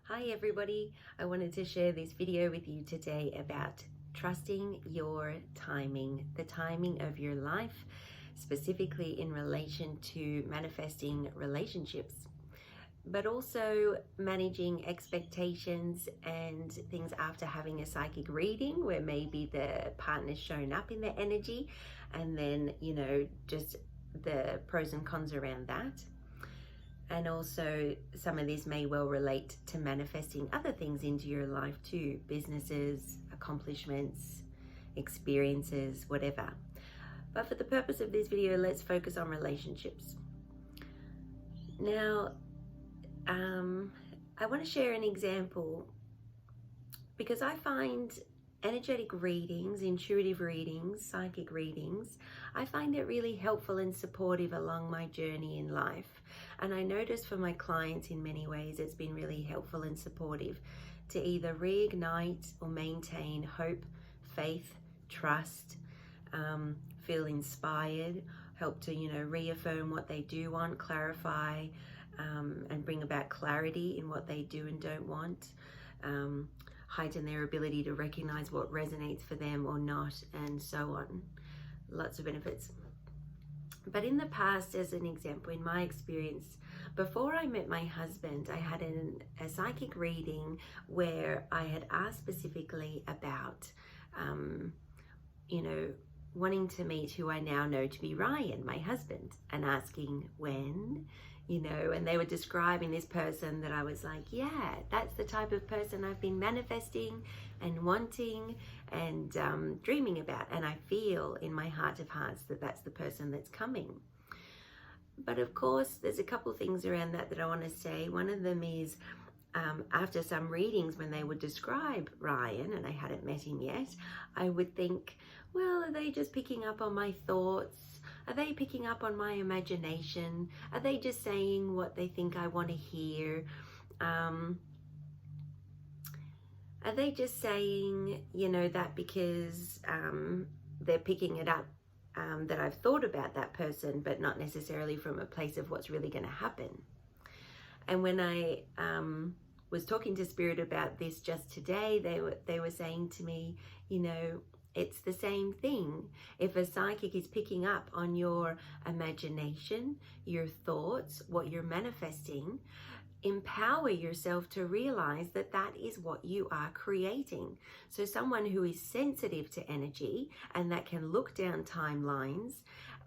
Hi everybody, I wanted to share this video with you today about trusting your timing, the timing of your life, specifically in relation to manifesting relationships, but also managing expectations and things after having a psychic reading where maybe the partner's shown up in their energy, and then, just the pros and cons around that. And also some of this may well relate to manifesting other things into your life too, businesses, accomplishments, experiences, whatever. But for the purpose of this video, let's focus on relationships. Now, I want to share an example because I find energetic readings, intuitive readings, psychic readings, I find it really helpful and supportive along my journey in life. And I notice for my clients in many ways it's been really helpful and supportive to either reignite or maintain hope, faith, trust, feel inspired, help to, reaffirm what they do want, clarify, and bring about clarity in what they do and don't want. Heighten their ability to recognize what resonates for them or not, and so on. Lots of benefits. But in the past, as an example, in my experience, before I met my husband, I had a psychic reading where I had asked specifically about, wanting to meet who I now know to be Ryan, my husband, and asking when, and they were describing this person that I was like, yeah, that's the type of person I've been manifesting and wanting and dreaming about. And I feel in my heart of hearts that that's the person that's coming. But of course, there's a couple things around that I want to say. One of them is, after some readings, when they would describe Ryan, and I hadn't met him yet, I would think, well, are they just picking up on my thoughts? Are they picking up on my imagination? Are they just saying what they think I want to hear? Are they just saying, that because they're picking it up, that I've thought about that person, but not necessarily from a place of what's really going to happen? And when I was talking to Spirit about this just today, they were saying to me, it's the same thing. If a psychic is picking up on your imagination, your thoughts, what you're manifesting, empower yourself to realize that that is what you are creating. So someone who is sensitive to energy and that can look down timelines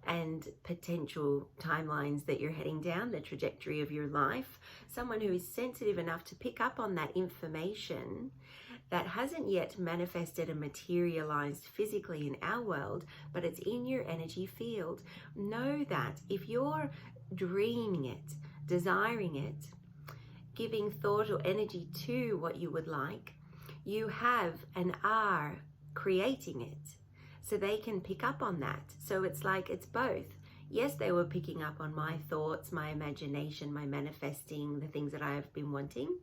and potential timelines that you're heading down, the trajectory of your life, someone who is sensitive enough to pick up on that information that hasn't yet manifested and materialized physically in our world, but it's in your energy field. Know that if you're dreaming it, desiring it, giving thought or energy to what you would like, you have and are creating it. So they can pick up on that. So it's like it's both. Yes, they were picking up on my thoughts, my imagination, my manifesting, the things that I have been wanting.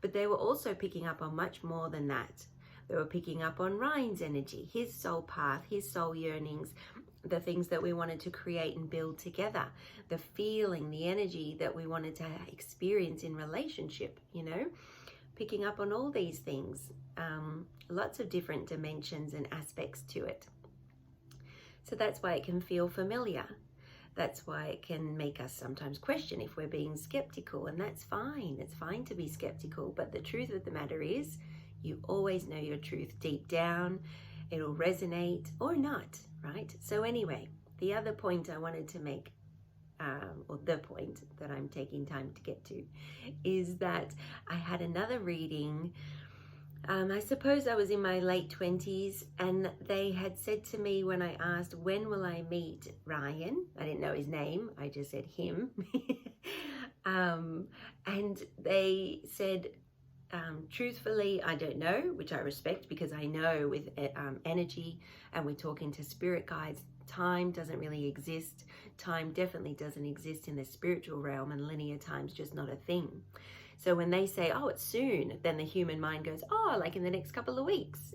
But they were also picking up on much more than that. They were picking up on Ryan's energy, his soul path, his soul yearnings, the things that we wanted to create and build together, the feeling, the energy that we wanted to experience in relationship, picking up on all these things, lots of different dimensions and aspects to it. So that's why it can feel familiar. That's why it can make us sometimes question if we're being skeptical, and that's fine. It's fine to be skeptical, but the truth of the matter is you always know your truth deep down. It'll resonate or not, right? So anyway, the other point I wanted to make, or the point that I'm taking time to get to, is that I had another reading. I suppose I was in my late 20s, and they had said to me when I asked, when will I meet Ryan? I didn't know his name, I just said him. And they said, truthfully, I don't know, which I respect because I know with energy and we're talking to spirit guides, time doesn't really exist. Time definitely doesn't exist in the spiritual realm, and linear time's just not a thing. So when they say, oh, it's soon, then the human mind goes, oh, like in the next couple of weeks.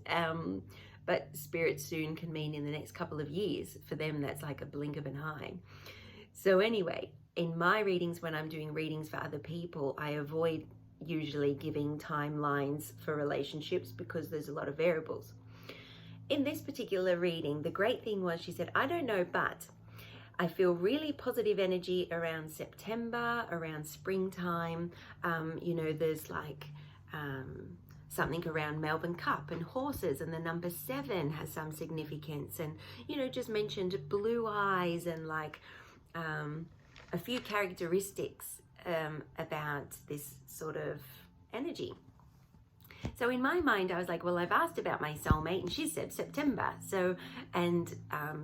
But spirit soon can mean in the next couple of years. For them, that's like a blink of an eye. So anyway, in my readings, when I'm doing readings for other people, I avoid usually giving timelines for relationships because there's a lot of variables. In this particular reading, the great thing was she said, I don't know, but I feel really positive energy around September, around springtime. There's like something around Melbourne Cup and horses, and the number 7 has some significance, and just mentioned blue eyes and like a few characteristics about this sort of energy. So in my mind, I was like, well, I've asked about my soulmate and she said September. And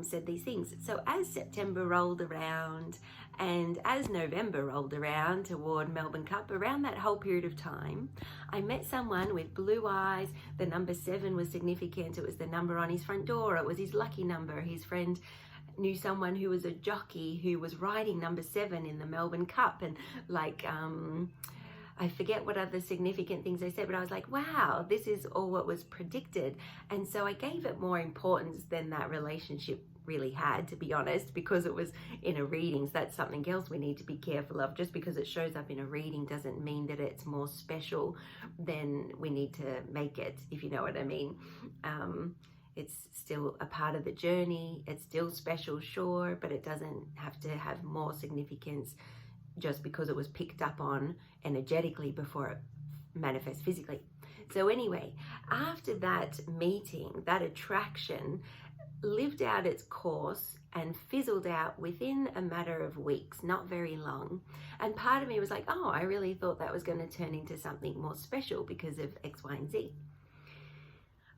said these things. So as September rolled around and as November rolled around toward Melbourne Cup, around that whole period of time, I met someone with blue eyes. The number 7 was significant. It was the number on his front door. It was his lucky number. His friend knew someone who was a jockey who was riding number 7 in the Melbourne Cup, and like I forget what other significant things they said, but I was like, wow, this is all what was predicted. And so I gave it more importance than that relationship really had, to be honest, because it was in a reading. So that's something else we need to be careful of. Just because it shows up in a reading doesn't mean that it's more special than we need to make it, if you know what I mean. It's still a part of the journey. It's still special, sure, but it doesn't have to have more significance just because it was picked up on energetically before it manifests physically. So anyway, after that meeting, that attraction lived out its course and fizzled out within a matter of weeks, not very long. And part of me was like, oh, I really thought that was going to turn into something more special because of X, Y, and Z.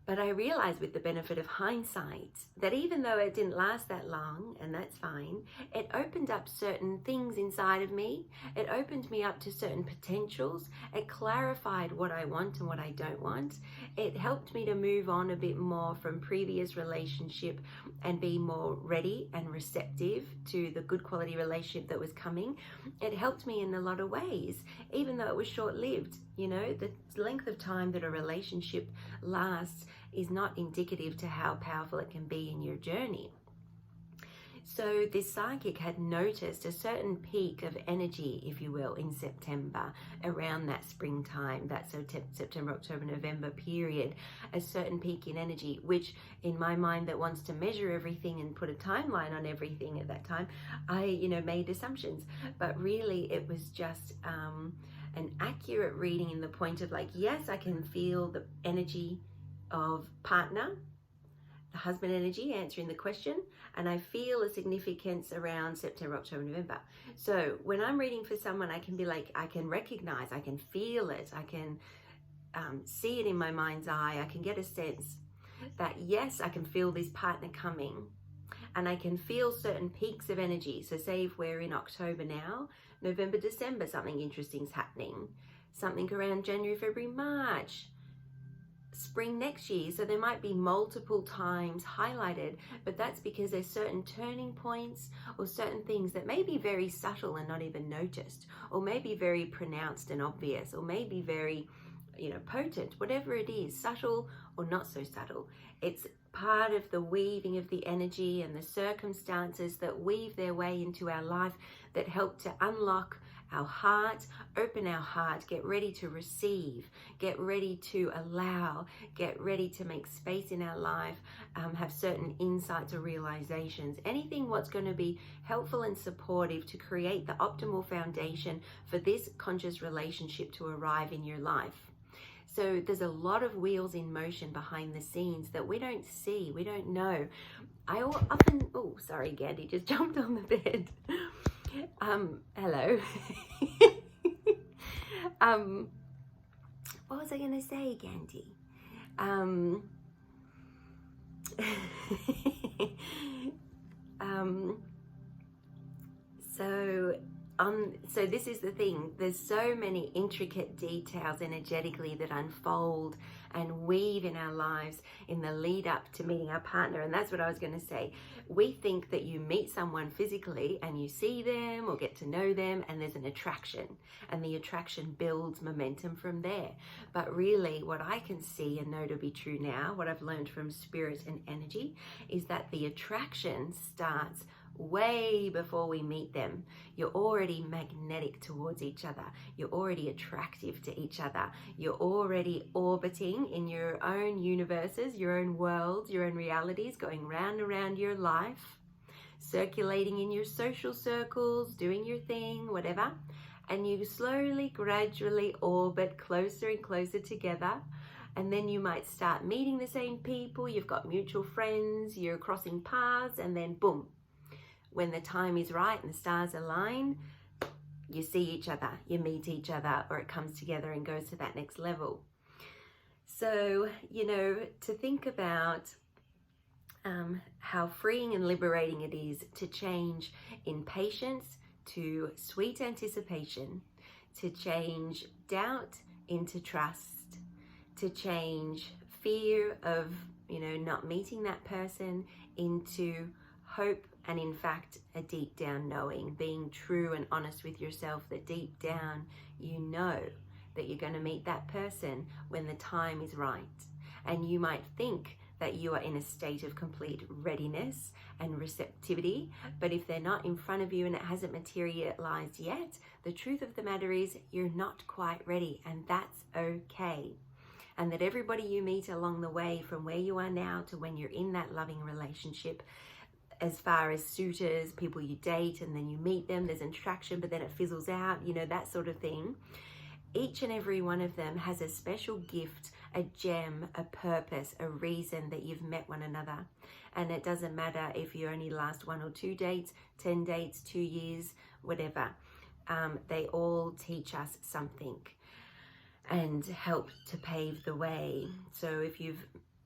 But I realized with the benefit of hindsight that even though it didn't last that long, and that's fine, it opened up certain things inside of me. It opened me up to certain potentials. It clarified what I want and what I don't want. It helped me to move on a bit more from previous relationship and be more ready and receptive to the good quality relationship that was coming. It helped me in a lot of ways, even though it was short-lived. The length of time that a relationship lasts is not indicative to how powerful it can be in your journey. So this psychic had noticed a certain peak of energy, if you will, in September, around that springtime, that September, October, November period, a certain peak in energy, which in my mind that wants to measure everything and put a timeline on everything at that time, I, made assumptions. But really it was just an accurate reading in the point of like, yes, I can feel the energy of partner, the husband energy answering the question, and I feel a significance around September, October, November. So when I'm reading for someone, I can be like, I can recognize, I can feel it, I can see it in my mind's eye, I can get a sense that yes, I can feel this partner coming, and I can feel certain peaks of energy. So say if we're in October now, November, December, something interesting's happening, something around January, February, March, spring next year. So there might be multiple times highlighted, but that's because there's certain turning points or certain things that may be very subtle and not even noticed, or maybe very pronounced and obvious, or maybe very potent, whatever it is, subtle or not so subtle. It's part of the weaving of the energy and the circumstances that weave their way into our life that help to unlock our heart, open our heart, get ready to receive, get ready to allow, get ready to make space in our life, have certain insights or realizations, anything what's going to be helpful and supportive to create the optimal foundation for this conscious relationship to arrive in your life. So there's a lot of wheels in motion behind the scenes that we don't see, we don't know. I often, oh, sorry, Gandhi just jumped on the bed. Hello. What was I going to say, Gandhi? So this is the thing. There's so many intricate details energetically that unfold and weave in our lives in the lead up to meeting our partner. And that's what I was going to say. We think that you meet someone physically and you see them or get to know them and there's an attraction, and the attraction builds momentum from there. But really what I can see and know to be true now, what I've learned from spirit and energy, is that the attraction starts way before we meet them. You're already magnetic towards each other. You're already attractive to each other. You're already orbiting in your own universes, your own worlds, your own realities, going round and round your life, circulating in your social circles, doing your thing, whatever. And you slowly, gradually orbit closer and closer together. And then you might start meeting the same people, you've got mutual friends, you're crossing paths, and then boom, when the time is right and the stars align, you see each other, you meet each other, or it comes together and goes to that next level. So, you know, to think about how freeing and liberating it is to change impatience to sweet anticipation, to change doubt into trust, to change fear of, you know, not meeting that person into hope, and in fact a deep down knowing, being true and honest with yourself that deep down you know that you're going to meet that person when the time is right. And you might think that you are in a state of complete readiness and receptivity, but if they're not in front of you and it hasn't materialized yet, the truth of the matter is you're not quite ready, and that's okay. And that everybody you meet along the way, from where you are now to when you're in that loving relationship, as far as suitors, people you date and then you meet them, there's attraction but then it fizzles out, you know, that sort of thing. Each and every one of them has a special gift, a gem, a purpose, a reason that you've met one another. And it doesn't matter if you only last 1 or 2 dates, 10 dates, 2 years, whatever. They all teach us something and help to pave the way. So if you've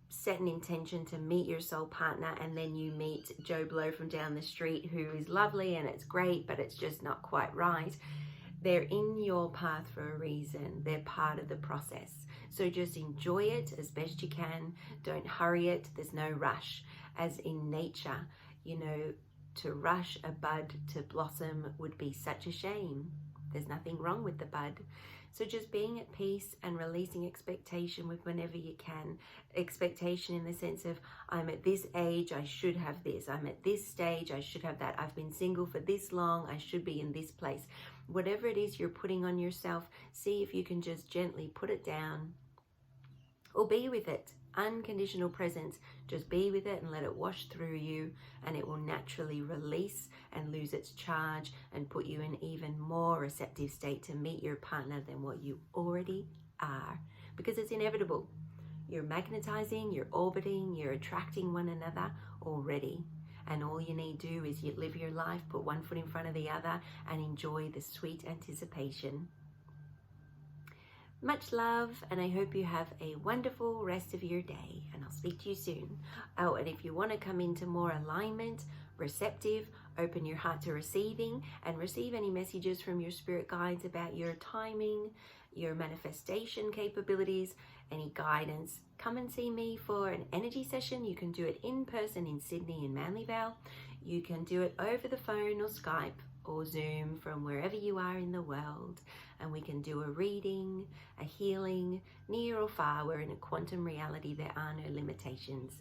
set an intention to meet your soul partner and then you meet Joe Blow from down the street who is lovely and it's great, but it's just not quite right, they're in your path for a reason. They're part of the process. So just enjoy it as best you can. Don't hurry it. There's no rush. As in nature, you know, to rush a bud to blossom would be such a shame. There's nothing wrong with the bud. So just being at peace and releasing expectation with whenever you can. Expectation in the sense of, I'm at this age, I should have this. I'm at this stage, I should have that. I've been single for this long, I should be in this place. Whatever it is you're putting on yourself, see if you can just gently put it down or be with it. Unconditional presence, just be with it and let it wash through you, and it will naturally release and lose its charge and put you in even more receptive state to meet your partner than what you already are, because it's inevitable. You're magnetizing, you're orbiting, you're attracting one another already, and all you need to do is you live your life, put one foot in front of the other, and enjoy the sweet anticipation. Much love, and I hope you have a wonderful rest of your day, and I'll speak to you soon. Oh, and if you want to come into more alignment, receptive, open your heart to receiving, and receive any messages from your spirit guides about your timing, your manifestation capabilities, any guidance, come and see me for an energy session. You can do it in person in Sydney in Manly Vale. You can do it over the phone or Skype or Zoom from wherever you are in the world, and we can do a reading, a healing, near or far. We're in a quantum reality. There are no limitations.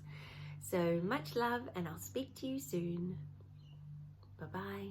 So much love, and I'll speak to you soon. Bye-bye.